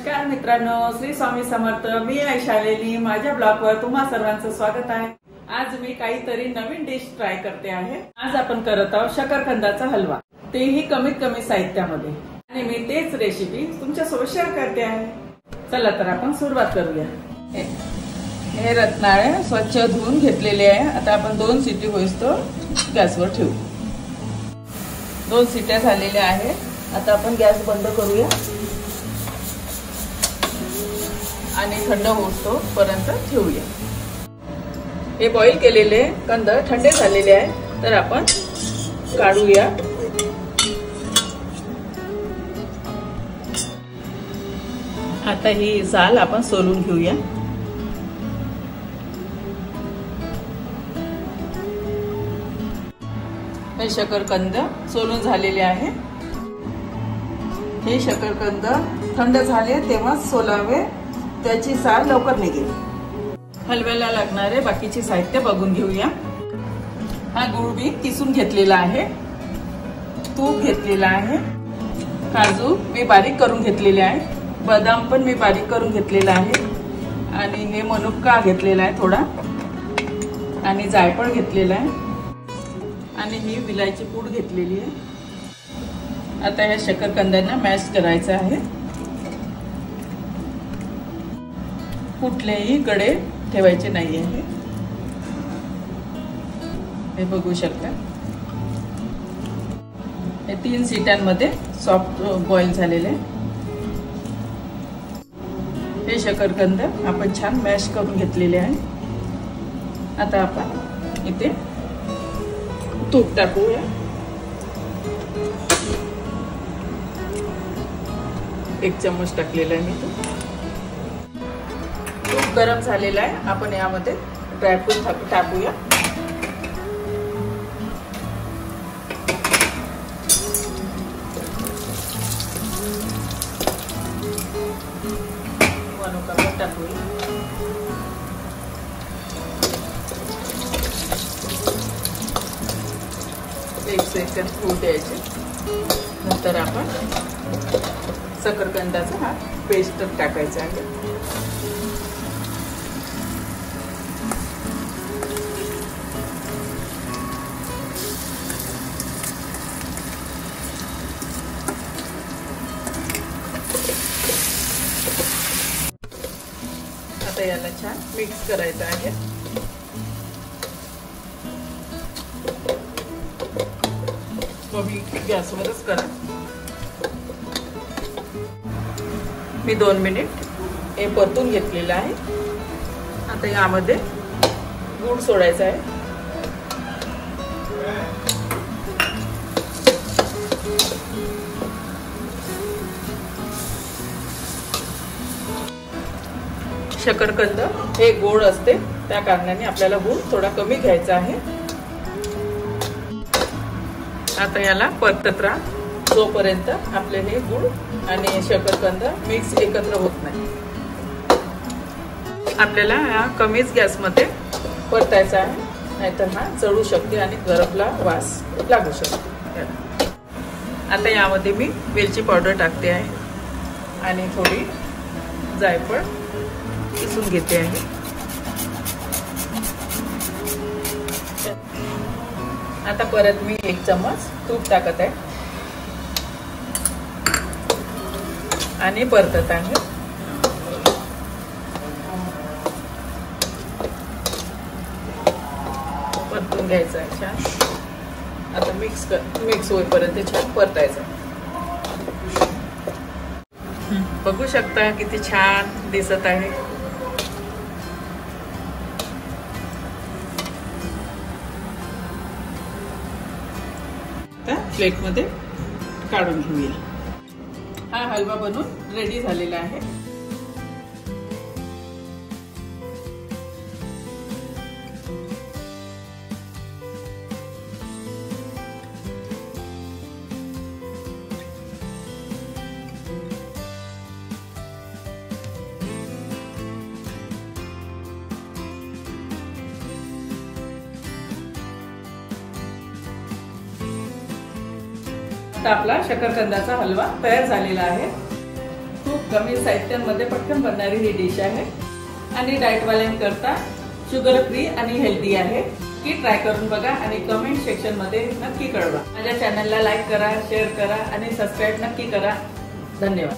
नमस्कार मित्रांनो, श्री स्वामी समर्थ। मी ऐशालेनी, माझ्या ब्लॉगवर तुम्हा सर्वांचं स्वागत आहे। आज मी काहीतरी नवीन डिश ट्राय करते आहे। आज आपण करत आहोत शकरकंदाचा हलवा, तेही कमीत कमी साहित्यामध्ये, आणि मी तेच रेसिपी तुमच्यासोबत शेअर करते आहे। चला तर आपण सुरुवात करूया। हे रत्नाळे स्वच्छ धुवून घेतलेले आहे। आता आपण 2 शिटी होईस्तो गॅसवर ठेवू। 2 शिट्या झालेल्या आहेत। आता आपण गॅस बंद करूया आणि थंड होतो पर्यंत ठेवूया। हे बॉईल केलेले कंद थंड झालेले आहे, तर आपण काढूया। आता ही साल आपण सोलून घेऊया। हे शकरकंद सोलून झालेले आहे। हे शकरकंद थंड झाले तेव्हाच सोलावे, त्याची साल लवकर निघेल। हलव्याला लागणारे बाकीचे साहित्य बघून घेऊया। हा गूळ मी किसून घेतलेला आहे, तूप घेतलेला आहे, काजू मी बारीक करून घेतलेले आहे, बदाम पण मी बारीक करून घेतलेला आहे, आणि हे मनुका घेतलेला आहे थोडा, आणि जायफळ घेतलेला आहे, आणि ही विलायची पूड घेतलेली आहे। आता या शकरकंदांना मॅश करायचं आहे। कुठलेही कडे ठेवायचे नाही आहे। हे बघू शकता, हे 3 शिट्यांमध्ये सॉफ्ट बॉईल झालेले। हे शकरकंद आपण छान मॅश करून घेतलेले आहे। आता आपण इथे तूप टाकूया। 1 चम्मच टाकलेला आहे मी। तूप गरम झालेला आहे, आपण यामध्ये ड्रायफ्रूट टाकूया। मनुका पण टाकूया। एक सेकंद होऊ द्यायचे, नंतर आपण शकरकंदाचा हा पेस्ट टाकायचा आहे। आता याला छान मिक्स करायचं आहे। कमी गॅसवरच करा। मी 2 मिनिट हे परतून घेतलेलं आहे। आता यामध्ये गूळ सोडायचा आहे। शकरकंद हे गोड असते, त्या कारणाने आपल्याला गूळ थोडा कमी घ्यायचा आहे। आता याला परतत राहा जोपर्यंत आपले हे गूळ आणि शकरकंद मिक्स एकत्र होत नाही। आपल्याला हा कमीच गॅसमध्ये परतायचा आहे, नाहीतर हा जळू शकते आणि गरमला वास लागू शकते। आता यामध्ये मी वेलची पावडर टाकते आहे, आणि थोडी जायफळ किसून घेते आहे। आता परत मी 1 चम्मच तूप टाकत आहे आणि परतत आहे। परतून घ्यायचं आहे छान। आता मिक्स होईपर्यंत छान परतायचं। बघू शकता किती छान दिसत आहे। प्लेटमध्ये काढून घेऊया। हा हलवा बनवून रेडी झालेला आहे। आता आपला शकरकंदाचा हलवा तयार झालेला आहे। खूप कमी साहित्यांमध्ये पटकन बनणारी ही डिश आहे आणि डाएटवाल्यांकरता शुगर फ्री आणि हेल्दी आहे. की ट्राय करून बघा आणि कमेंट सेक्शन मध्ये नक्की कळवा. माझ्या चॅनलला लाईक करा, शेअर करा आणि सबस्क्राईब नक्की करा. धन्यवाद.